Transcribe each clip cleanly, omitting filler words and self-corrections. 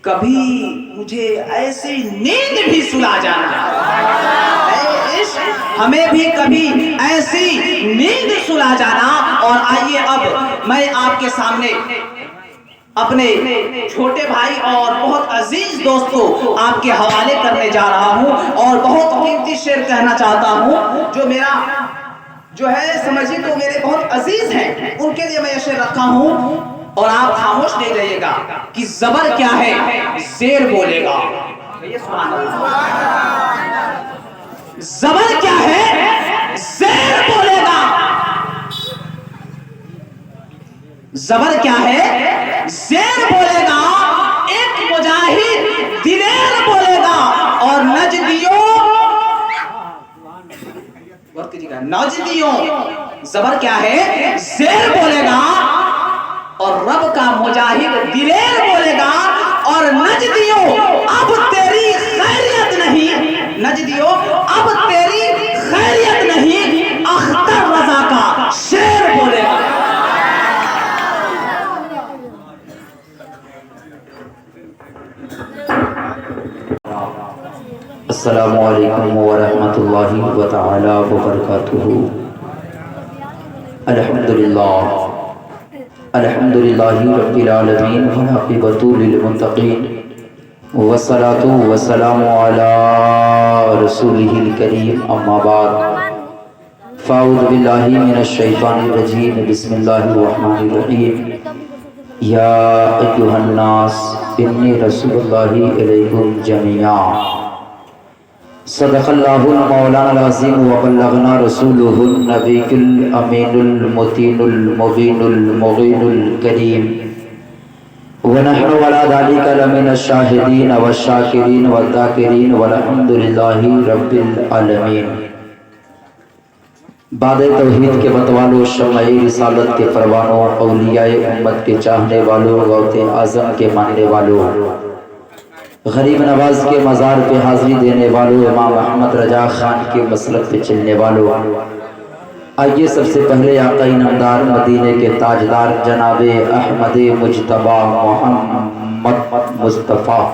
کبھی مجھے ایسی نیند بھی سلا جانا، ہمیں بھی کبھی ایسی نیند سلا جانا۔ اور آئیے اب میں آپ کے سامنے اپنے چھوٹے بھائی اور بہت عزیز دوست کو آپ کے حوالے کرنے جا رہا ہوں، اور بہت قیمتی شعر کہنا چاہتا ہوں جو میرا جو ہے سمجھیے تو میرے بہت عزیز ہیں، ان کے لیے میں یہ شعر رکھا ہوں، اور آپ خاموش نہیں رہیے گا کہ زبر کیا ہے زیر بولے گا۔ زبر کیا ہے زیر بولے گا، زبر کیا ہے زیر بولے گا، ایک مجاہد دلیر بولے گا، اور نجدیوں زبر کیا ہے زیر بولے گا، اور رب کا مجاہد دلیر بولے گا، اور نجدیوں اب تیری خیریت نہیں، نجدیوں اب تیری خیریت نہیں، اختر رضا کا شعر بولے گا۔ السلام علیکم ورحمۃ اللہ تعالی وبرکاتہ۔ الحمدللہ رب العالمین، والعاقبۃ للمتقین، والصلاة والسلام علی رسولہ الکریم، اما بعد فاعوذ باللہ من الشیطان الرجیم، بسم اللہ الرحمن الرحیم۔ یا ایھا الناس انی رسول اللہ الیکم جمیعا، صدق اللہ المولانا العظیم وبلغنا رسولہ النبی الامین المتین المبین المغین الکریم، ونحن علی ذلک لمن الشاہدین والشاکرین والذاکرین والحمد للہ رب العالمین۔ باد توحید کے متوالوں، شمع رسالت کے پروانوں، اولیاء امت کے چاہنے والوں، غوث اعظم کے ماننے والوں، غریب نواز کے مزار پہ حاضری دینے والوں، امام احمد رجا خان کے مسلک پہ چلنے والوں، آئیے سب سے پہلے آقا انعامدار مدینے کے تاجدار جناب احمد مجتبی محمد مصطفیٰ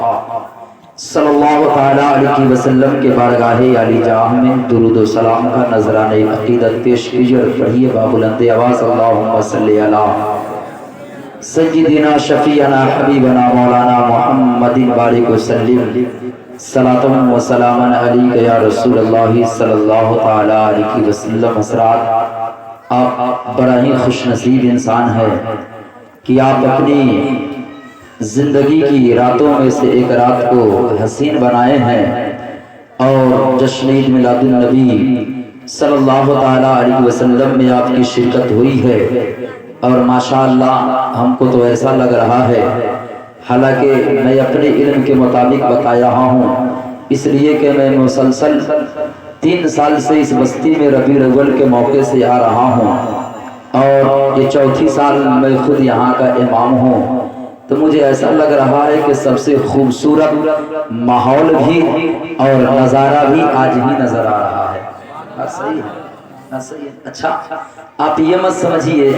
صلی اللہ تعالیٰ علیہ وسلم کے بارگاہ عالی جاہ میں درود و سلام کا نذرانہ عقیدت پیش کیجیے، اور پڑھیے بابلند آواز اللہم صلی علی سیدنا شفیعنا حبیبنا مولانا محمد بارک وسلم، صلاۃ و سلام علیک یا رسول اللہ صلی اللہ تعالیٰ علیہ وسلم۔ حضرات، آپ بڑا ہی خوش نصیب انسان ہے کہ آپ اپنی زندگی کی راتوں میں سے ایک رات کو حسین بنائے ہیں، اور جشن عید میلاد النبی صلی اللہ تعالیٰ علیہ وسلم میں آپ کی شرکت ہوئی ہے، اور ماشاءاللہ ہم کو تو ایسا لگ رہا ہے، حالانکہ میں اپنے علم کے مطابق بتا رہا ہوں، اس لیے کہ میں مسلسل 3 سال سے اس بستی میں ربیع الاول کے موقع سے آ رہا ہوں، اور یہ 4تھی سال میں خود یہاں کا امام ہوں، تو مجھے ایسا لگ رہا ہے کہ سب سے خوبصورت ماحول بھی اور نظارہ بھی آج ہی نظر آ رہا ہے۔ صحیح ہے؟ اچھا، آپ یہ مت سمجھیے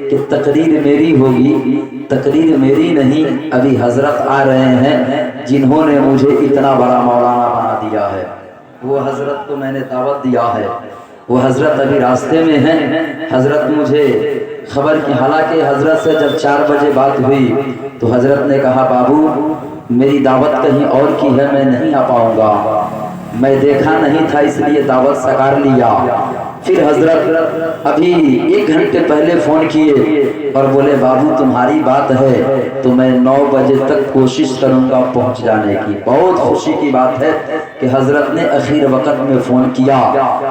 کہ تقریر میری ہوگی، تقریر میری نہیں، ابھی حضرت آ رہے ہیں جنہوں نے مجھے اتنا بڑا مولانا بنا دیا ہے، وہ حضرت کو میں نے دعوت دیا ہے، وہ حضرت ابھی راستے میں ہیں۔ حضرت مجھے خبر کی، حالانکہ حضرت سے جب 4 بجے بات ہوئی تو حضرت نے کہا بابو میری دعوت کہیں اور کی ہے، میں نہیں آ پاؤں گا، میں دیکھا نہیں تھا اس لیے دعوت سکار لیا۔ پھر حضرت ابھی 1 گھنٹے پہلے فون کیے اور بولے بابو تمہاری بات ہے تو میں 9 بجے تک کوشش کروں گا پہنچ جانے کی۔ بہت خوشی کی بات ہے کہ حضرت نے اخیر وقت میں فون کیا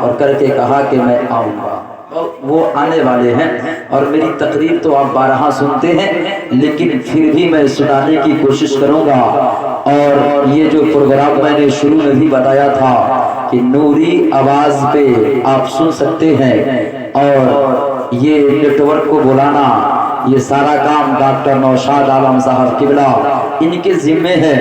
اور کر کے کہا کہ میں آؤں گا، وہ آنے والے ہیں، اور میری تقریر تو آپ بارہا سنتے ہیں، لیکن پھر بھی میں سنانے کی کوشش کروں گا۔ اور یہ جو پروگرام میں نے شروع میں بھی بتایا تھا کہ نوری آواز پہ آپ سن سکتے ہیں، اور یہ نیٹ ورک کو بلانا، یہ سارا کام ڈاکٹر نوشاد عالم صاحب قبلہ ان کے ذمے ہے.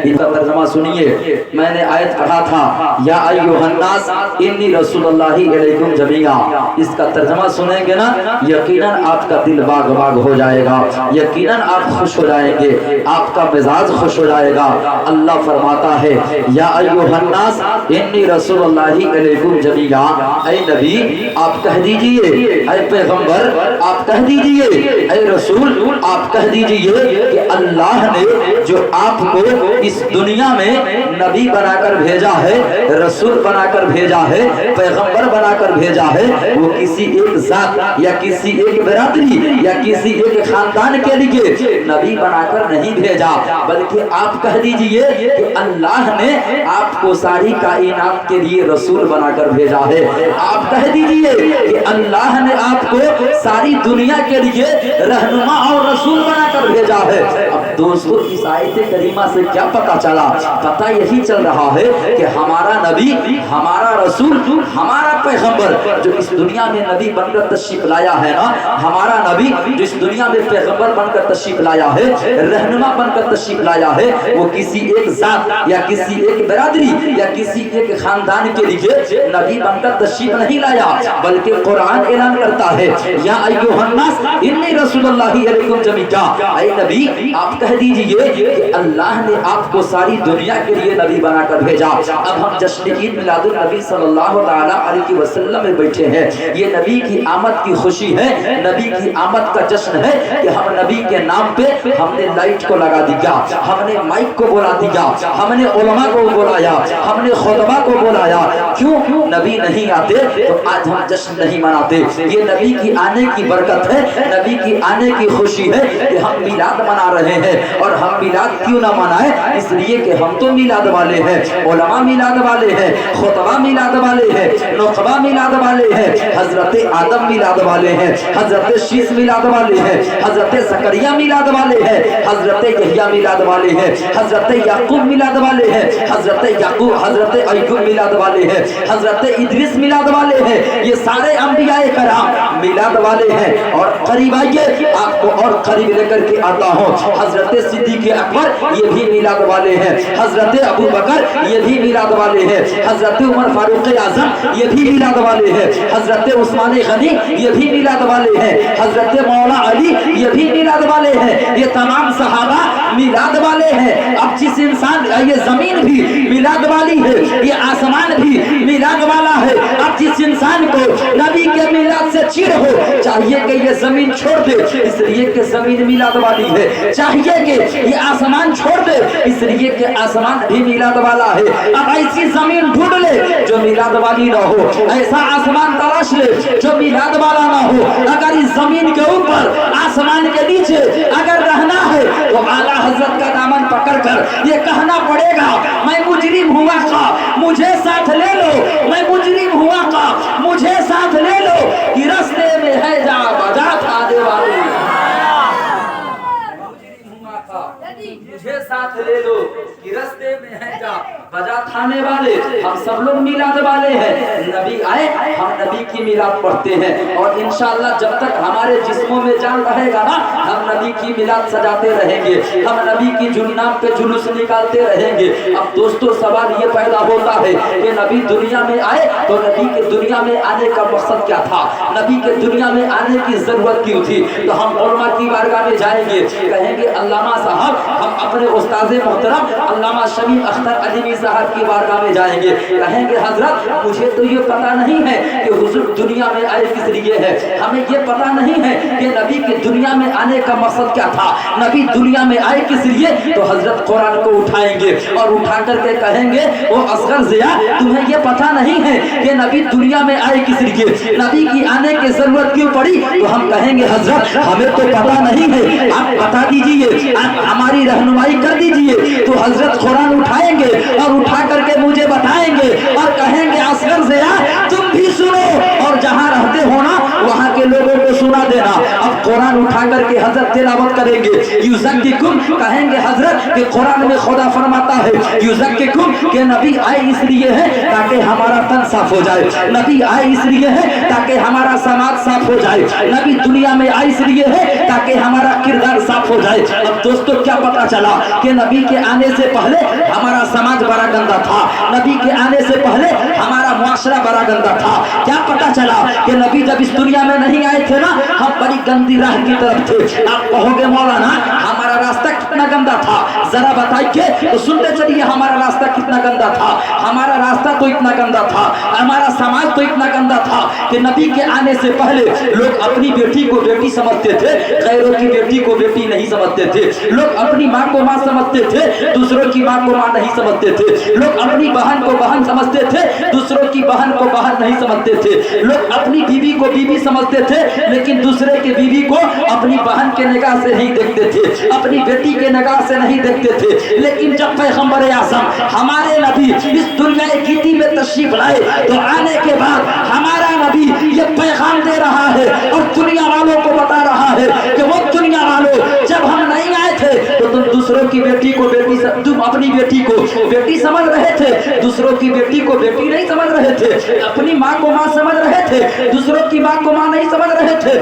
ان کا ترجمہ سنیے. میں نے آیت پڑھا تھا یا ایھا الناس انی رسول اللہ علیکم جمیعا. اس کا ترجمہ سنیں گے نا یقیناً آپ کا دل باغ باغ ہو جائے گا, یقیناً آپ خوش ہو جائیں گے, آپ کا مزاج خوش ہو جائے گا. اللہ فرماتا ہے یا ایھا الناس انی رسول اللہ علیکم جمیعا. اے نبی آپ کہہ دیجئے, اے پیغمبر آپ کہہ دیجئے, اے رسول آپ کہہ دیجئے کہ اللہ نے جو آپ کو اس دنیا میں نبی بنا کر بھیجا ہے, رسول بنا کر بھیجا ہے, پیغمبر بنا کر بھیجا ہے, وہ کسی ایک ذات یا کسی ایک برادری یا کسی ایک خاندان کے لیے نبی بنا کر نہیں بھیجا, بلکہ آپ کہہ دیجئے کہ اللہ نے آپ کو ساری کائنات کے لیے رسول بنا کر بھیجا ہے. آپ کہہ دیجئے کہ اللہ نے آپ کو ساری دنیا کے لیے رہنما اور رسول بنا کر بھیجا ہے. اب دوستو اس آیت کریمہ سے کیا پتہ چلا؟ پتہ یہی چل رہا ہے کہ ہمارا نبی, ہمارا رسول, ہمارا پیغمبر جو اس دنیا میں نبی بن کر تشریف لایا ہے نا, ہمارا نبی جو اس دنیا میں پیغمبر بن کر تشریف لایا ہے, رہنما بن کر تشریف لایا ہے, وہ کسی ایک ذات یا کسی ایک برادری یا کسی ایک خاندان کے لیے نبی بن کر تشریف نہیں لایا, بلکہ قرآن اعلان کرتا ہے یا ایھا الناس انی رسول اللہ علیکم جمیعا. اے نبی آپ کہہ دیجئے کہ اللہ نے آپ کو ساری دنیا کے لیے نبی بنا کر بھیجا. اب ہم جشن عید میلاد النبی صلی اللہ تعالی علیہ وسلم میں بیٹھے ہیں. یہ نبی کی آمد کی خوشی ہے, نبی کی آمد کا جشن ہے کہ ہم نبی کے نام پہ ہم نے لائٹ کو لگا دیا, ہم نے مائک کو بلا دیا, ہم نے علماء کو بلایا, ہم نے خطبہ کو بلایا. کیوں؟ نبی نہیں آتے تو آج ہم جشن نہیں مناتے. یہ نبی کی آنے کی برکت ہے, نبی کی آنے کی خوشی ہے کہ ہم میلاد منا رہے ہیں. اور ہم میلاد کیوں نہ منائیں؟ اس لیے کہ ہم تو میلاد والے ہیں, علماء میلاد والے ہیں, خطبہ میلاد والے ہیں, نخبہ میلاد والے ہیں, حضرت آدم میلاد والے ہیں, حضرت شیس میلاد والے ہیں, حضرت زکریا میلاد والے ہیں, حضرت یحییٰ میلاد والے ہیں, حضرت یعقوب میلاد والے ہیں, حضرت ایوب میلاد والے ہیں, حضرت ادریس میلاد والے ہیں. یہ سارے انبیاء کرام میلاد والے ہیں. اور قریب آئیے آپ کو اور قریب لے کر کے آتا ہوں, حضرت صدیق اکبر یہ بھی میلاد والے ہیں, حضرت ابو بکر یہ بھی میلاد والے ہیں, حضرت عمر فاروق اعظم یہ بھی میلاد والے ہیں, حضرت عثمان غنی یہ بھی میلاد والے ہیں, حضرت مولا علی یہ بھی میلاد والے ہیں. یہ تمام صحابہ میلاد والے ہیں. اب جس انسان, یہ زمین بھی میلاد والی ہے, یہ آسمان بھی میلاد والا ہے. اب جس انسان کو نبی کے میلاد سے چڑ ہو, چاہیے کہ یہ زمین چھوڑ دے, اس لیے کہ زمین میلاد والی ہے. چاہیے کہ یہ آسمان چھوڑ دے, اس لیے کہ آسمان بھی میلاد والا ہے. اب ایسی زمین ڈھونڈ لے جو میلاد والی نہ ہو, ایسا آسمان تلاش لے جو میلاد والا نہ ہو. اگر اس زمین کے اوپر, آسمان کے نیچے اگر رہنا ہے تو اعلیٰ حضرت کا دامن پکڑ کر یہ کہنا پڑے گا میں مجرم ہوا کا مجھے ساتھ لے لو, میں مجرم ہوا کا مجھے ساتھ لے لو, کہ رستے میں ہے جا بجا تھانے والے, مجھے ساتھ لے لو کہ رستے میں ہے جا بجا تھانے والے. ہم سب لوگ میلاد والے ہیں. نبی آئے, ہم نبی کی میلاد پڑھتے ہیں, اور انشاءاللہ جب تک ہمارے جسموں میں جان رہے گا نا, ہم نبی کی میلاد سجاتے رہیں گے, ہم نبی کی نام پہ جلوس نکالتے رہیں گے. اب دوستو سوال یہ پیدا ہوتا ہے کہ نبی دنیا میں آئے تو نبی کے دنیا میں آنے کا مقصد کیا تھا, نبی کے دنیا میں آنے کی ضرورت کیوں تھی؟ تو ہم علماء کی بارگاہ میں جائیں گے, کہیں گے علامہ صاحب, ہم اپنے استاذ محترم علامہ شمیم اختر علیمی صاحب کی بارگاہ میں جائیں گے, کہیں گے حضرت مجھے تو یہ پتہ نہیں ہے کہ حضور دنیا میں آئے کس لیے ہے, ہمیں یہ پتہ نہیں ہے کہ نبی کے دنیا میں آنے کا مقصد کیا تھا, نبی دنیا میں آئے کس لیے. تو حضرت قرآن کو اٹھائیں گے اور اٹھا کر کے کہیں گے وہ اصغر ضیاء تمہیں یہ پتہ نہیں ہے کہ نبی دنیا میں آئے کس لیے, نبی کی آنے کی ضرورت کیوں پڑی؟ تو ہم کہیں گے حضرت ہمیں تو پتہ نہیں ہے, آپ بتا دیجئے, آپ ہماری رہنمائی کر دیجئے. تو حضرت قرآن اٹھائیں گے اور اٹھا کر کے مجھے بتائیں گے اور کہیں گے اصغر ضیاء تم بھی سنو, اور جہاں رہتے ہو نا وہاں کے لوگوں کو سنا دینا. اب قرآن اٹھا کر کے حضرت तिलावत करेंगे। युज़क्किकुम कहेंगे हजरत कि कुरान में खुदा फरमाता है युज़क्किकुम कि नबी आए इसलिए है ताकि हमारा तन साफ हो जाए, नबी आए इसलिए है ताकि हमारा समाज साफ हो जाए, नबी दुनिया में आए इसलिए है ताकि हमारा किरदार साफ हो जाए। अब दोस्तों क्या पता चला कि नबी के आने से पहले हमारा समाज बड़ा गंदा था, नबी के आने से पहले हमारा मुआशरा बड़ा गंदा था। क्या पता चला कि नबी जब इस दुनिया में नहीं आए थे ना, हम बड़ी गंदी राह की तरफ थे। आप कहोगे मौलाना हमारा रास्ता कितना गंदा था, जरा बताइए तो सुनते चलिए हमारा रास्ता कितना गंदा था। हमारा रास्ता तो इतना गंदा था, हमारा समाज तो इतना गंदा था कि नबी के आने से पहले लोग अपनी बेटी को बेटी समझते थे, गैरों की बेटी को बेटी नहीं समझते थे। लोग अपनी माँ को माँ समझते थे, दूसरों की माँ को माँ नहीं समझते थे। लोग अपनी बहन को बहन समझते थे, दूसरों की बहन को बहन नहीं समझते थे। लोग अपनी बीवी को बीवी समझते थे, लेकिन दूसरे के बीवी को अपनी बहन के निगाह से नहीं देखते थे, अपनी बेटी के निगाह से नहीं देखते थे। लेकिन जब पैगंबर आज़म हमारे नबी इस दुनिया की में तशरीफ लाए तो आने के बाद हमारा नबी ये पैगाम दे रहा है और दुनिया वालों को बता रहा है कि वो दुनिया वालों जब हम नहीं आए थे तो तुम दूसरों की बेटी को बेटी, तुम अपनी बेटी को बेटी समझ रहे थे, दूसरों की बेटी को बेटी नहीं समझ रहे थे। अपनी माँ को माँ समझ रहे थे, दूसरों की माँ को माँ नहीं समझ रहे थे।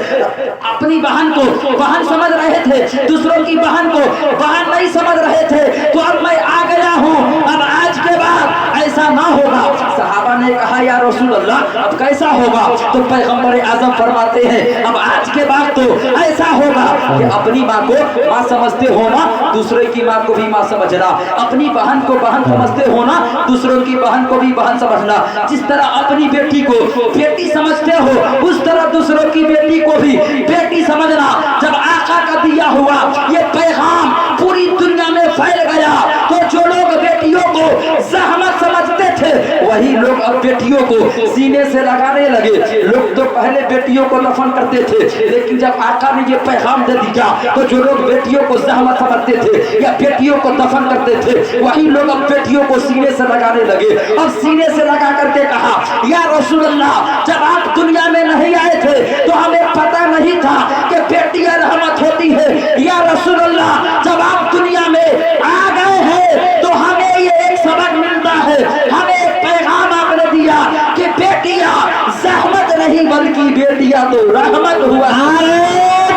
अपनी बहन को बहन समझ रहे थे, दूसरों की बहन को बहन नहीं समझ रहे थे। तो अब मैं आ गया हूँ, अब आज के बाद ऐसा ना होगा। सहाबा ने कहा या रसूल अल्लाह अब कैसा होगा? तो पैगंबर आज़म फरमाते हैं अब आज के बाद तो ऐसा होगा कि अपनी माँ को माँ समझते हो ना, दूसरे की माँ को भी माँ समझना, अपनी बहन को बहन समझते हो ना, दूसरों की बहन को भी बहन समझना। जिस तरह अपनी बेटी को बेटी समझते हो उस तरह दूसरों की बेटी को भी बेटी समझना। जब आका का दिया हुआ ये पैगाम पूरी दुनिया में फैल गया तो जो लोग बेटियों को ज़हमत समझते थे वही लोग अब बेटियों को सीने से लगाने लगे। लोग तो पहले बेटियों को दफन करते थे, लेकिन जब आका ने ये पैगाम दे दिया तो जो लोग बेटियों को ज़हमत समझते थे या बेटियों को दफन करते थे वही लोग अब बेटियों को सीने से लगाने लगे। अब सीने से लगा करके कहा या रसूल अल्लाह जब आप दुनिया में नहीं आए थे तो हमें पता नहीं था कि बेटियां रहमत होती है। या रसूल अल्लाह जब आप दुनिया में आ गए हैं तो हमें ये एक सबक मिलता है, हमें एक पैगाम आपने दिया कि बेटियां ज़हमत नहीं बल्कि बेटियां तो रहमत हुआ। नारे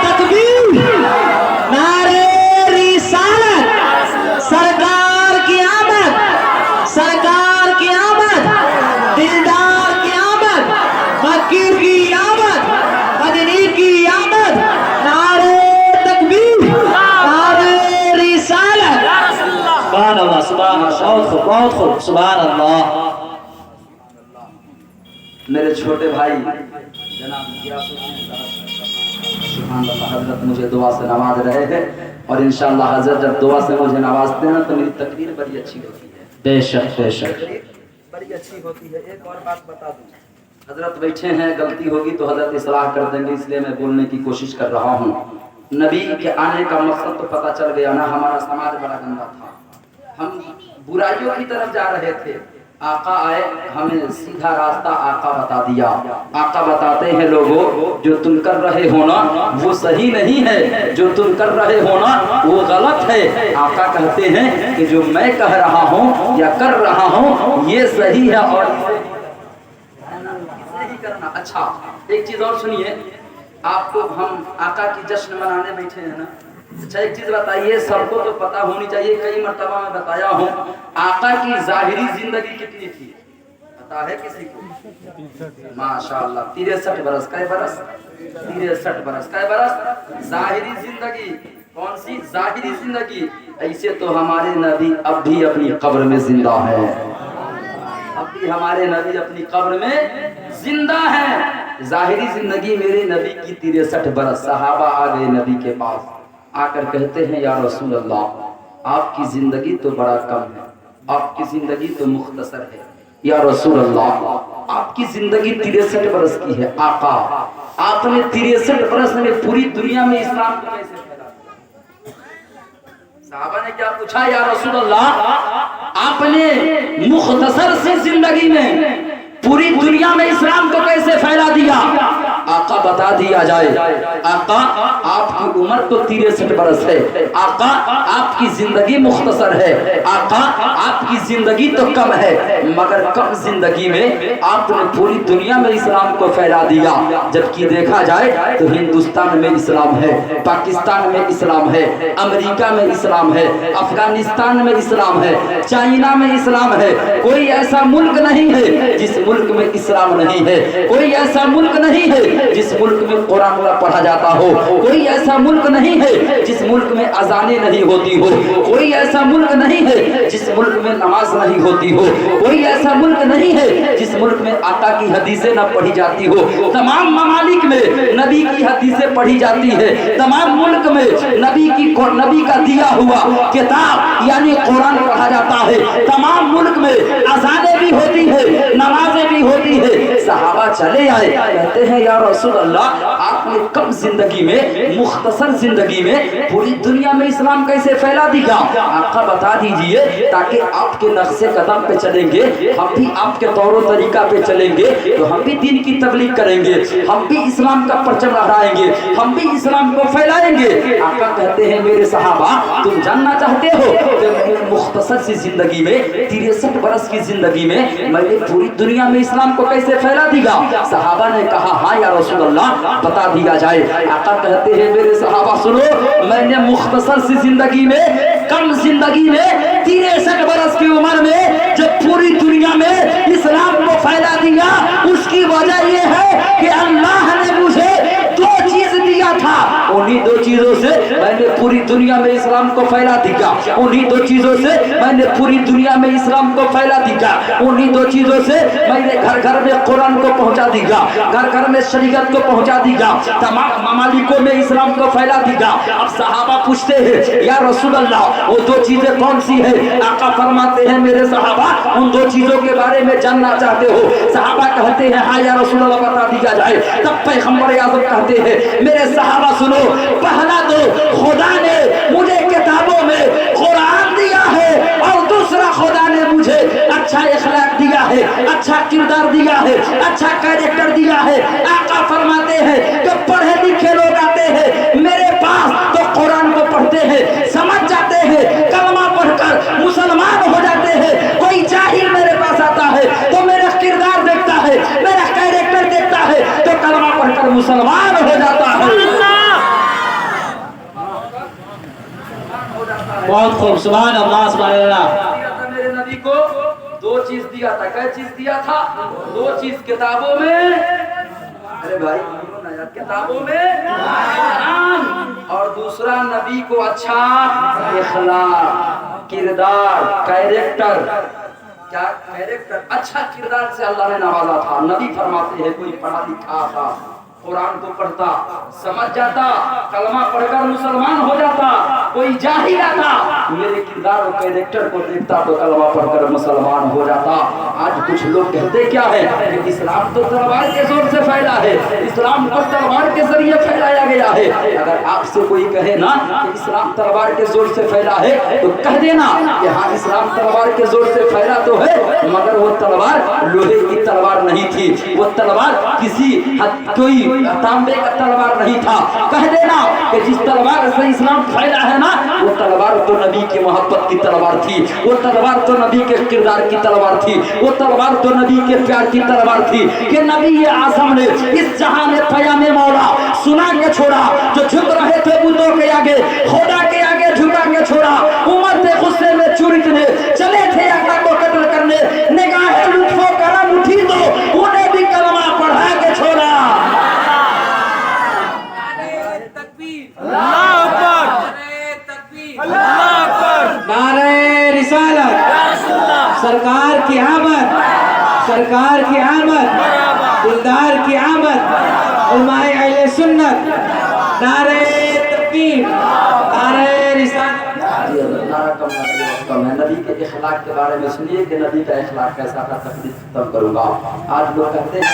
तकबीर, नारे रिसालत, सरकार की आमद, सरकार की आमद, दिलदार की आमद, फकीर की आमद, मदनी की आमद। नारे तकबीर, नारे रिसालत। सुभान अल्लाह, सुभान अल्लाह, बहुत खूब, बहुत खूब, सुभान अल्लाह। मेरे छोटे भाई जनाब सुभान अल्लाह हजरत मुझे दुआ से नवाज रहे हैं और इंशाअल्लाह हजरत जब दुआ से मुझे नवाजते हैं तो मेरी तकरीर बड़ी अच्छी होती है। बेशक बेशक बड़ी अच्छी होती है। एक और बात बता दूं, हजरत बैठे हैं, गलती होगी तो हजरत इस्लाह कर देंगे, इसलिए मैं बोलने की कोशिश कर रहा हूँ। नबी के आने का मकसद तो पता चल गया ना, हमारा समाज बड़ा गंदा था, हम बुराइयों की तरफ जा रहे थे। आका आए, हमें सीधा रास्ता आका बता दिया। आका बताते हैं लोगों जो तुम कर रहे हो ना वो सही नहीं है, जो तुम कर रहे हो ना वो गलत है। आका कहते हैं कि जो मैं कह रहा हूँ या कर रहा हूँ ये सही है और इसे ही करना। अच्छा एक चीज और सुनिए, आपको हम आका की जश्न मनाने बैठे हैं ना। अच्छा एक चीज बताइए, सबको तो पता होनी चाहिए, कई मर्तबा मैं बताया हूँ, आका की जाहिरी जिंदगी कितनी थी पता है किसी को? माशाअल्लाह 63 बरस। कै बरस? 63 बरस। कै बरस? जाहिरी जिंदगी। कौन सी जाहिरी जिंदगी? ऐसे तो हमारे नबी अब भी अपनी कब्र में जिंदा है, अब भी हमारे नबी अपनी कब्र में जिंदा है। जाहिरी जिंदगी मेरे नबी की 63 बरस। सहाबा आ गए नबी के पास, आकर कहते हैं या रसूल अल्लाह आपकी जिंदगी तो बड़ा कम है, आपकी जिंदगी तो मुख्तसर है। या रसूल अल्लाह आपकी जिंदगी 63 बरस की है। आका आपने 63 बरस में पूरी दुनिया में इस्लाम को कैसे फैला दिया? साहबा ने क्या पूछा? या रसूल अल्लाह आपने मुख्तसर सी जिंदगी में पूरी दुनिया में इस्लाम को कैसे फैला दिया? आका बता दिया जाए, आका आपकी उम्र तो 63 बरस है, आका आपकी जिंदगी मुख्तसर है, आका आपकी जिंदगी तो कम है, मगर कम जिंदगी में आपने पूरी दुनिया में इस्लाम को फैला दिया। जबकि देखा जाए तो हिंदुस्तान में इस्लाम है, पाकिस्तान में इस्लाम है, अमेरिका में इस्लाम है, अफगानिस्तान में इस्लाम है, चाइना में इस्लाम है। कोई ऐसा मुल्क नहीं है जिस मुल्क में इस्लाम नहीं है, कोई ऐसा मुल्क नहीं है जिस मुल्क में कुरान पढ़ा जाता हो, कोई ऐसा मुल्क नहीं है जिस मुल्क में अजानें नहीं होती हो, कोई ऐसा मुल्क नहीं है जिस मुल्क में नमाज नहीं होती हो, कोई ऐसा मुल्क नहीं है जिस मुल्क में आका की हदीसें न पढ़ी जाती हो। तमाम ममालिक में नबी की हदीसें पढ़ी जाती है, तमाम मुल्क में नबी का दिया हुआ किताब यानी कुरान पढ़ा जाता है, तमाम मुल्क में अजानें भी होती है, नमाजें भी होती है। सहाबा चले आए, कहते हैं या रसूल अल्लाह आपने कम जिंदगी में, मुख्तसर जिंदगी में पूरी दुनिया में इस्लाम कैसे फैला दिया? आका बता दीजिए, ताकि आपके नक्शे कदम पे चलेंगे, हम भी आपके तौर तरीका पे चलेंगे तो हम भी दीन की तबलीग करेंगे, हम भी इस्लाम का परचम लहराएंगे, हम भी इस्लाम को फैलाएंगे। आका कहते हैं मेरे सहाबा तुम जानना चाहते हो कि मुख्तसर सी जिंदगी में 63 बरस की जिंदगी में मैंने पूरी दुनिया में इस्लाम को कैसे फैला दिया? सहाबा ने कहा हाँ या रसूल अल्लाह बता दिया जाए। आका कहते हैं मेरे सहाबा सुनो, मैंने मुख्तसर सी जिंदगी में, कम जिंदगी में 63 बरस की उम्र में जब पूरी दुनिया में इस्लाम को फैला दिया, उसकी वजह यह है कि अल्लाह ने मुझे 2 चीज दिया था, उन्हीं 2 चीजों से मैंने पूरी दुनिया में इस्लाम को फैला दिया, उन्हीं 2 चीजों से मैंने पूरी दुनिया में इस्लाम को फैला दिया, उन्हीं 2 चीजों से मैंने घर घर में कुरान को पहुंचा दिया, घर घर में शरीयत को पहुंचा दिया, तमाम ममालिकों में इस्लाम को फैला दिया। अब सहाबा पूछते हैं या रसूल अल्लाह वो 2 चीजें कौन सी है? आका फरमाते हैं मेरे सहाबा उन 2 चीजों के बारे में जानना चाहते हो? सहाबा कहते हैं हाँ या रसूल अल्लाह बता दिया जाए। तब पैगंबर आज़म कहते हैं मेरे सहाबा सुनो, पहला तो खुदा ने मुझे किताबों में कुरान दिया है और दूसरा खुदा ने मुझे अच्छा इखलाक दिया है, अच्छा किरदार दिया है, अच्छा कैरेक्टर दिया है। आका फरमाते हैं कि पढ़े लिखे लोग आते हैं मेरे पास तो कुरान को पढ़ते हैं, समझ जाते हैं, कलमा पढ़कर मुसलमान हो जाते हैं। कोई जाहिल मेरे पास आता है तो मेरा किरदार देखता है, मेरा कैरेक्टर देखता है तो कलमा पढ़कर मुसलमान हो जाता है। बहुत खूब, सुभान अल्लाह सुभान अल्लाह। मेरे नबी को 2 चीज दिया था। क्या चीज दिया था? 2 चीज किताबों में, अरे भाई किताबों में कुरान, और दूसरा नबी को अच्छा इखलाक, किरदार, कैरेक्टर। क्या कैरेक्टर? अच्छा किरदार से अल्लाह ने नवाजा था। नबी फरमाते हैं कोई पढ़ा लिखा था, कुरान को पढ़ता, समझ जाता, कलमा पढ़कर मुसलमान हो जाता, कोई जाहिल आता मेरे किरदार और कैरेक्टर को देखता तो कलमा पढ़कर मुसलमान हो जाता। आज कुछ लोग कहते क्या है कि इस्लाम तो तलवार के जोर से फैला है, इस्लाम को तलवार के जरिए फैलाया गया है। अगर आपसे कोई कहे ना कि इस्लाम तलवार के जोर से फैला है तो कह देना कि हाँ इस्लाम तलवार के जोर से फैला तो है, मगर वो तलवार लोहे की तलवार नहीं थी, वो तलवार किसी कोई तांबे का तलवार नहीं था। कह देना कि जिस तलवार से इस्लाम फैला है ना वो तलवार तो नबी की मोहब्बत की तलवार थी, वो तलवार तो नबी के किरदार की तलवार थी, वो तलवार तो नबी के प्यार की तलवार थी कि नबी ये आसम ने इस जहां में पयामे मौला सुना के छोड़ा। जो झुक रहे थे बुतों के आगे, खुदा के आगे झुका के छोड़ा। उमर थे गुस्से में चुरितने चले थे आका को कत्ल करने, निगाहें लुत्फो करम उठी तो उन्हें भी कलमा पढ़ा के छोड़ा। नारे रिसालत, सरकार की आमद, सरकार की आमद, दिलदार की आमद, उलमाए अहले सुन्नत, नारे तकबीर, नारे रिसालत। मैं नबी के इखलाक के बारे में सुनिए कि नबी का इखलाक कैसा था, तकलीफ तब करूंगा। आज लोग कहते हैं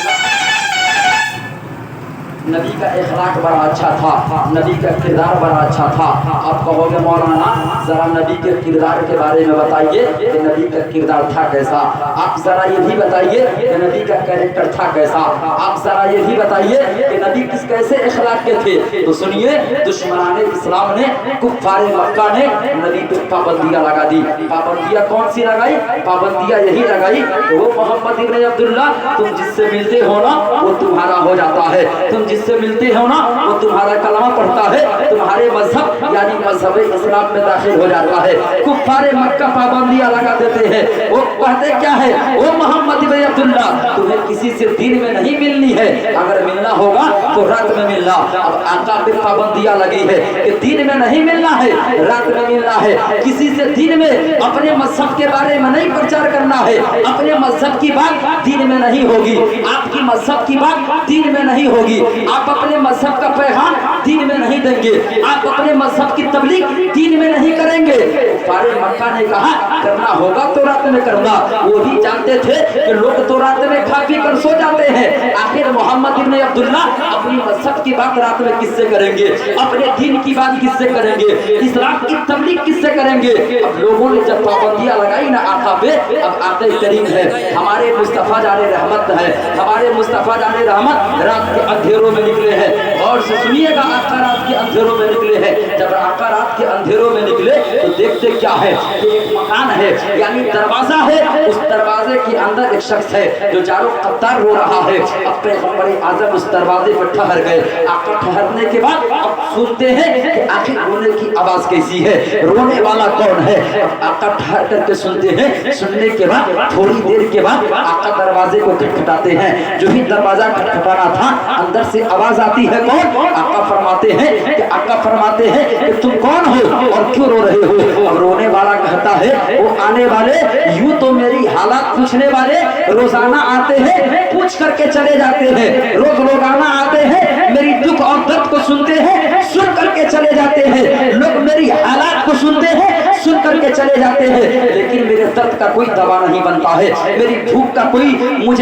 नबी का इखलाक बड़ा अच्छा था, नबी का किरदार बड़ा अच्छा था। आप कहोगे मौलाना जरा नबी के किरदार के बारे में बताइए कि नबी का किरदार था कैसा। आप जरा ये भी बताइए कि नबी का कैरेक्टर था कैसा। आप जरा ये भी बताइए कि नबी किस कैसे इखलाक के थे। तो सुनिए, दुश्मनाने इस्लाम ने, कुफ्फारे मक्का ने नबी पे पाबंदियां लगा दी। पाबंदियां कौन सी लगाई? पाबंदियां यही लगाई कि वो मोहम्मद इब्न अब्दुल्ला तुम जिससे मिलते हो ना वो तुम्हारा हो जाता है, तुम जिससे मिलते हो ना वो तुम्हारा कलमा पढ़ता है, तुम्हारे मजहब यानी मजहब इस्लाम में दाखिल हो जाता है। कुफ्फारे मक्का पाबंदियां लगा देते हैं। वो कहते क्या है? वो मोहम्मद इब्न अब्दुल्ला तुम्हें किसी से दिन में नहीं मिलनी है, अगर मिलना होगा तो रात में मिलना। अब आका पे पाबंदियां लगी है कि दिन में नहीं मिलना है, रात में मिलना है। किसी से दिन में अपने मजहब के बारे में नहीं प्रचार करना है, अपने मजहब की बात दिन में नहीं होगी, आपकी मजहब की बात दिन में नहीं होगी, आप अपने मजहब का पैगाम दिन में नहीं देंगे, आप अपने मजहब की तबलीग दिन में नहीं करेंगे। सारे मक्का ने कहा करना होगा तो रात में करना। वो भी जानते थे कि लोग तो रात में खा पी कर सो जाते हैं, आखिर मोहम्मद इब्न अब्दुल्ला अपनी मजहब की बात रात में किससे करेंगे, अपने दीन की बात किससे करेंगे, इस्लाम की तबलीग किससे करेंगे। अब लोगों ने जब पाबंदियां लगाई ना आका पे, अब आके करीम है, हमारे मुस्तफा जाने रहमत है, हमारे मुस्तफा जाने रहमत रात के अंधेरों में निकले हैं। और सुनिएगा, आका रात के अंधेरों में निकले हैं। जब आका रात के अंधेरों में निकले तो देखते क्या है कि एक मकान है यानी दरवाजा है, उस दरवाजे के अंदर एक शख्स है जो चारों कतार रो रहा है। अब पैगंबर आजम उस दरवाजे पर ठहर गए। आका ठहरने के बाद अब सुनते हैं कि आखिर रोने की आवाज कैसी है, रोने वाला कौन है। आका ठहर करके सुनते हैं। सुनने के बाद थोड़ी देर के बाद आका दरवाजे को खटखटाते हैं। जो भी दरवाजा खटखटाना था अंदर से आवाज आती है, कौन? आका फरमाते हैं कि तुम कौन हो और क्यों रो रहे हो। अब रोने वाला कहता है वो आने वाले यूं तो मेरी हालत पूछने वाले रोजाना आते हैं, पूछ करके चले जाते हैं, रोज रोजाना आते हैं, मेरी दुख और दर्द को सुनते हैं, सुन करके चले जाते हैं। लोग मेरी हालात को सुनते हैं, सुन करके चले जाते हैं, लेकिन मेरे दर्द का कोई दवा नहीं बनता है, मेरी भूख का कोई मुझ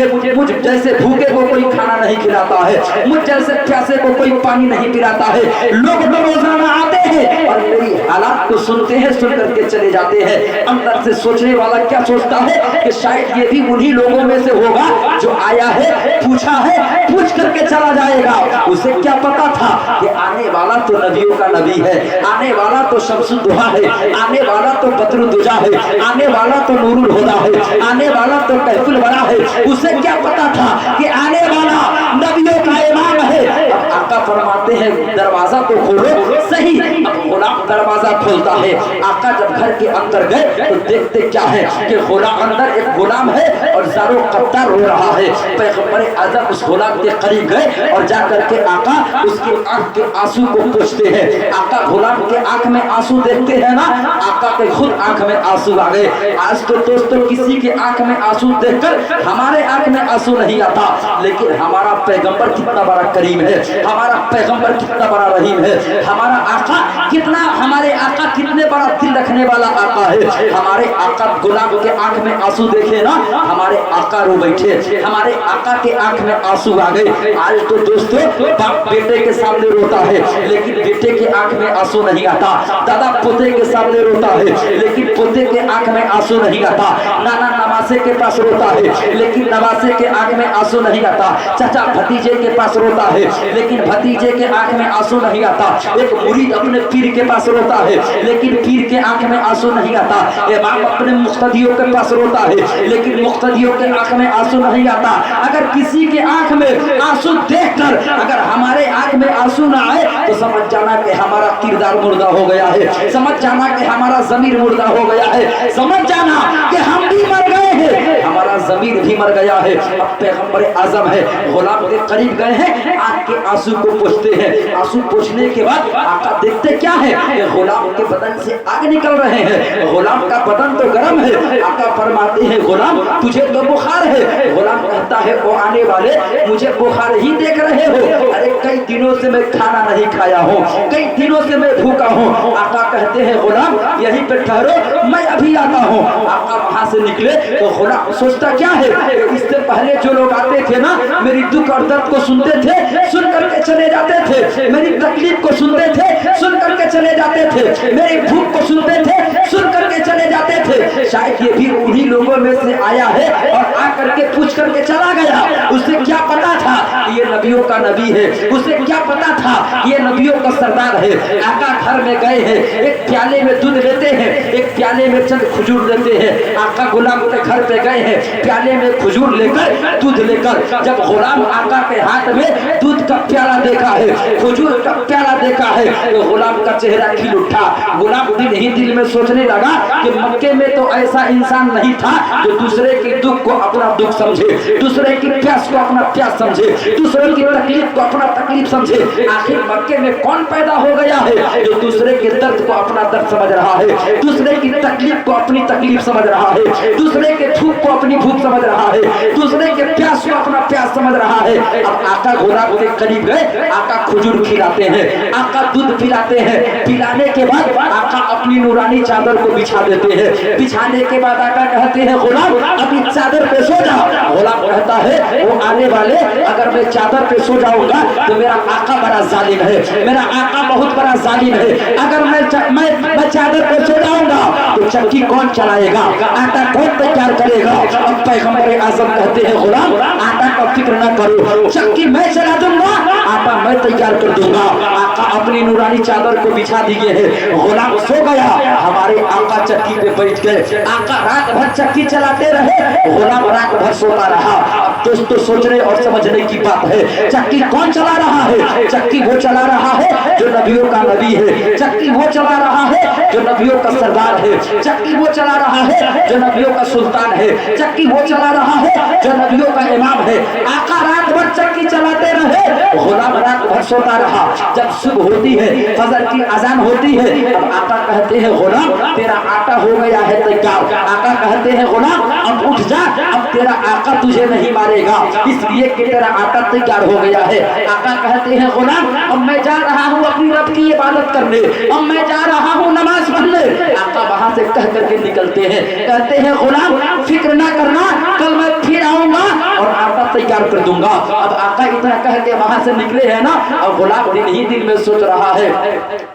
जैसे भूखे को कोई खाना नहीं खिलाता है, मुझ जैसे प्यासे को कोई पानी नहीं पिलाता है। लोग तो रोजाना आते हैं और मेरी हालात को सुनते हैं, सुन करके चले जाते हैं। अंदर से सोचने वाला क्या सोचता है कि शायद ये भी उन्हीं लोगों में से होगा जो आया है, पूछा है, पूछ करके चला जाएगा। उसे क्या पता था कि आने वाला तो नबियों का नबी है, आने वाला तो शम्सुद दुहा है, आने वाला तो बद्रुद्दुजा है, आने वाला तो नूरुल हुदा है, आने वाला तो कहफुल वरा है। उसे क्या पता था कि आने वाला नबियों का इमाम है। अब आका फरमाते हैं दरवाजा तो खोलो सही। अब गुलाम दरवाजा खोलता है। आका जब घर के अंदर गए तो देखते क्या है कि गुलाम अंदर एक गुलाम है और जारो कत्तार रो रहा है। पैगंबर आज़म उस गुलाम के करीब गए और जाकर के आका उसके आंख के आंसू को पोंछते हैं। आका गुलाम के आंख में आंसू देखते हैं ना, आका के खुद आंख में आंसू आ गए। आज तो दोस्तों किसी के आंख में आंसू देखकर हमारे आंख में आंसू नहीं आता, लेकिन हमारा पैगंबर कितना बड़ा करीम है, हमारा पैगंबर कितना बड़ा रहीम है, हमारा आका कितना, हमारे आका कितने बड़ा दिल रखने वाला आका है। हमारे आका गुलाम के आंख में आंसू देखे ना, हमारे आका रो बैठे, हमारे आका के आंख में आंसू आ गए। आज तो दोस्तों बाप बेटे के सामने रोता है लेकिन बेटे के आंख में आंसू नहीं आता, दादा पोते के सामने रोता है लेकिन पोते के आंख में आंसू नहीं आता, नाना नवासे के पास रोता है लेकिन नवासे के आंख में आंसू नहीं आता, चाचा भतीजे के पास रोता है लेकिन भतीजे के आंख में आंसू नहीं आता, एक मुरीद अपने पीर के पास रोता है लेकिन पीर के आंख में आंसू नहीं आता, इमाम अपने मुक्तदियों के पास रोता है लेकिन मुक्तदियों के आंख में आंसू नहीं आता। अगर किसी के आंख में आंसू देखकर अगर हमारे आंख में आंसू ना आए तो समझ जाना कि हमारा किरदार मुर्दा हो गया है, समझ जाना कि हमारा ज़मीर मुर्दा हो गया है, समझ जाना कि हम भी मर गए हैं, हमारा ज़मीर भी मर गया है। अब पैगंबर आज़म है, गुलाम के करीब गए हैं, आंख के आंसू को पोंछते हैं। आंसू पोंछने के बाद आका देखते क्या है कि गुलाम के बदन से आग निकल रहे हैं, गुलाम का बदन तो गर्म है। आका फरमाते हैं गुलाम तुझे तो बुखार है। गुलाम कहता रहे ओ आने वाले, मुझे बुखार ही देख रहे हो? अरे कई दिनों से मैं खाना नहीं खाया हूँ, कई दिनों से मैं भूखा हूँ। आका कहते हैं गुलाम यहीं पे ठहरो, मैं अभी आता हूँ। आका वहां से निकले तो गुलाम सोचता क्या है, इससे पहले जो लोग आते थे ना, मेरी दुख और दर्द को सुनते थे, सुन करके चले जाते थे, मेरी तकलीफ को सुनते थे, सुन करके चले जाते थे, मेरी भूख को सुनते थे, सुन करके चले जाते थे। शायद ये भी उन्हीं लोगों में से आया है और आकर के पूछ करके चला गया। उसे क्या पता था ये नबियों का नबी है, उसे क्या पता था ये नबियों का सरदार है। आका घर में गए हैं, एक प्याले में दूध लेते हैं, एक प्याले में चंद खजूर लेते हैं। आका गुलाम के घर पे गए हैं, प्याले में खजूर लेकर, दूध लेकर। जब गुलाम आका के हाथ में दूध का प्याला देखा है, खजूर का प्याला देखा है, तो गुलाम का चेहरा खिल उठा। गुलाम दिल ही दिल में सोचने लगा कि मक्के में तो ऐसा इंसान नहीं था जो दूसरे के दुख को अपना दुख समझे, दूसरे की प्यास को अपना प्यास समझे, दूसरे की तकलीफ को अपना तकलीफ समझे। आखिर मक्के में कौन पैदा हो गया है जो दूसरे के दर्द को अपना दर्द समझ रहा है, दूसरे की तकलीफ को अपनी तकलीफ समझ रहा है, दूसरे के भूख को अपनी भूख समझ रहा है, दूसरे के प्यास को अपना प्यास समझ रहा है। अब आका गुलाम के करीब गए, आका खजूर खिलाते हैं, आका दूध पिलाते हैं। पिलाने के बाद आका अपनी नूरानी चादर को बिछा देते हैं। बिछाने के बाद आका कहते हैं गुलाम अभी चादर पे सो जाओ। गुलाम कहता है वो आने वाले, अगर मैं चादर पे सो जाऊंगा तो मेरा आका बड़ा जालिम है, मेरा आका बहुत बड़ा जालिम है। अगर मैं चादर पे सो जाऊंगा तो चक्की कौन चलाएगा, आटा कौन तैयार करेगा। अब पैगंबर आजम कहते हैं गुलाम आटा का फिक्र न करो, चक्की मैं चला दूंगा, आटा मैं तैयार कर दूंगा। आका अपनी नूरानी चादर को बिछा दिए है, गुलाम सो गया। हमारे आका चक्की पे बैठ गए, आका रात भर चक्की चलाते रहे, गुलाम रात भर सोता रहा। अब दोस्तों सोचने और समझने की बात है, चक्की कौन चला रहा है? चक्की वो चला रहा है जो नबियों का नबी है, चक्की वो चला रहा है जो नबियों का सरदार है, चक्की वो चला रहा है जो नबियों का सुल्तान है, चक्की वो चला रहा है जो नबियों का इमाम है। आका रात भर चक्की चलाते रहे, गुलाम रात भर सोता रहा। जब सुबह होती है, फजर की अजान होती है, अब आका कहते हैं गुलाम तेरा आटा हो गया है तैयार। आका कहते हैं गुलाम अब उठ जा, अब तेरा आका तुझे नहीं मारेगा इसलिए कि तेरा आटा तैयार हो गया है। आका कहते हैं गुलाम अब मैं जा रहा हूँ अपनी रब की इबादत करने, अब मैं जा रहा हूँ नमाज पढ़ने। आका वहां से कह करके निकलते हैं, कहते हैं गुलाम फिक्र ना करना, कल मैं फिर आऊंगा और आटा तैयार कर दूंगा। अब आका इतना कह के वहां से निकले हैं ना, और गुलाम दिल ही दिल में सोच रहा है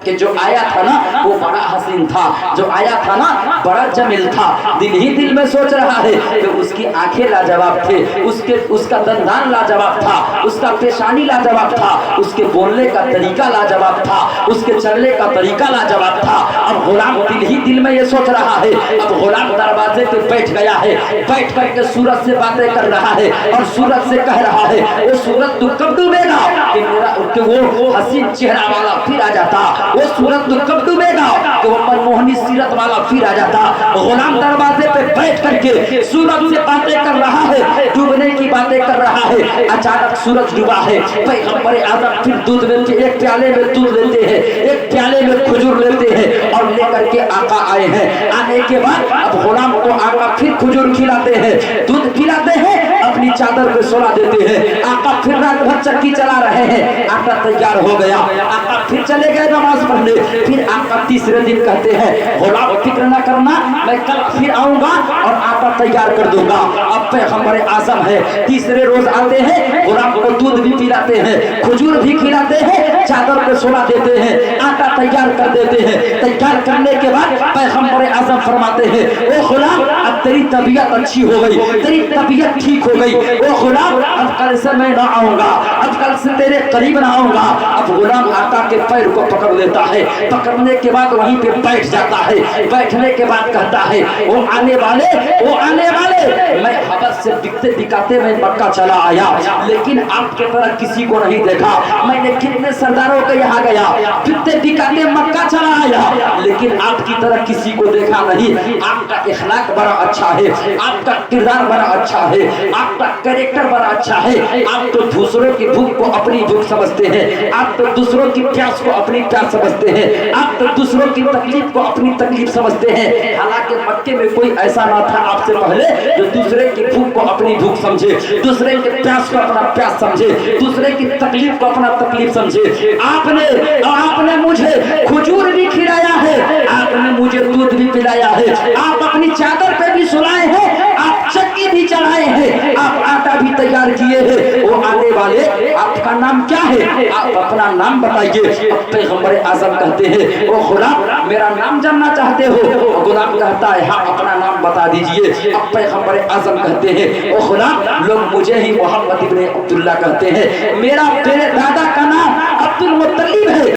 कि जो आया था ना वो बड़ा हसीन था, जो आया था ना बड़ा जमील था। दिल ही दिल में सोच रहा है कि उसकी आंखें लाजवाब थे, उसका दंदान लाजवाब था, उसका पेशानी लाजवाब था, उसके बोलने का तरीका लाजवाब था, उसके चलने का तरीका लाजवाब था। अब गुलाम दिल ही दिल में ये सोच रहा है। अब गुलाम दरवाजे पे बैठ गया है, बैठ करके सूरज से बातें कर रहा है और सूरज से कह रहा है वो सूरज तू कब डूबेगा कि मेरा कि वो हसीन चेहरा वाला फिर आ जाता, वो सूरज तू कब डूबेगा कि वो मनमोहनी सीरत वाला फिर आ जाता। गुलाम दरवाजे पे बैठ करके सूरज से बातें कर रहा है, डूबने की बातें कर रहा है। अचानक सूरज डूबा है, पैगंबर आजम फिर दूध लेते, एक प्याले में दूध लेते हैं, एक प्याले में खजूर लेते हैं और लेकर के आका आए हैं। आने के बाद अब गुलाम को आका फिर खजूर खिलाते हैं, दूध पिलाते हैं, अपनी चादर पे सोला देते हैं। आका फिर रात भर चक्की चला रहे हैं, आटा तैयार हो गया। आका फिर चले गए नमाज पढ़ने। फिर आका तीसरे दिन कहते हैं गुलाम फिक्र न करना, मैं कल फिर आऊंगा और आटा तैयार कर दूंगा। अब पैगंबर आजम है, तीसरे रोज आते हैं, गुलाम को दूध भी पिलाते हैं, खजूर भी खिलाते हैं, चादर पे सोला देते हैं, आटा तैयार कर देते हैं। तैयार करने के बाद पैगंबर आजम फरमाते हैं ओ गुलाम अब तेरी तबीयत अच्छी हो गई, तेरी तबीयत ठीक हो गई, ओ गुलाम अब कल से मैं ना आऊंगा, अब कल से तेरे करीब ना आऊंगा। अब गुलाम आका के पैर को पकड़ लेता है, पकड़ने के बाद वहीं पे बैठ जाता है। बैठने के बाद कहता है वो आने वाले, वो आने वाले, मैं हबस से बिकते बिकाते मैं मक्का चला आया, लेकिन आपके तरह किसी को नहीं देखा। मैंने कितने सरदारों के यहाँ गया, बिकते बिकाते मक्का चला आया, लेकिन आपकी तरह किसी को देखा नहीं। आपका इखलाक बड़ा अच्छा है, आपका किरदार बड़ा अच्छा है, आपका कैरेक्टर बड़ा अच्छा है। आप तो दूसरों की भूख को अपनी भूख समझते हैं, आप तो दूसरों की प्यास को अपनी प्यास समझते हैं, आप तो दूसरों की तकलीफ को अपनी तकलीफ समझते हैं। हालांकि मक्के में कोई ऐसा ना था आपसे पहले जो दूसरे की भूख को अपनी भूख समझे, दूसरे के प्यास को अपना प्यास समझे, दूसरे की तकलीफ को अपना तकलीफ समझे। आपने मुझे खजूर भी खिलाया है, आपने मुझे दूध भी पिलाया है, आप अपनी चादर पे भी सुलाए हैं, आप चक्की भी चलाए हैं, आप आटा भी तैयार किए हैं। वो आने वाले आपका नाम क्या है, आप अपना नाम बताइए। पैगंबर आज़म कहते हैं ओ गुलाम मेरा नाम जानना चाहते हो? गुलाम कहता है हाँ अपना नाम बता दीजिए। अब पैगंबर आज़म कहते हैं ओ गुलाम लोग मुझे ही मोहम्मद इब्न अब्दुल्लाह कहते हैं, मेरा दादा का नाम अब्दुल मुत्तलिब है।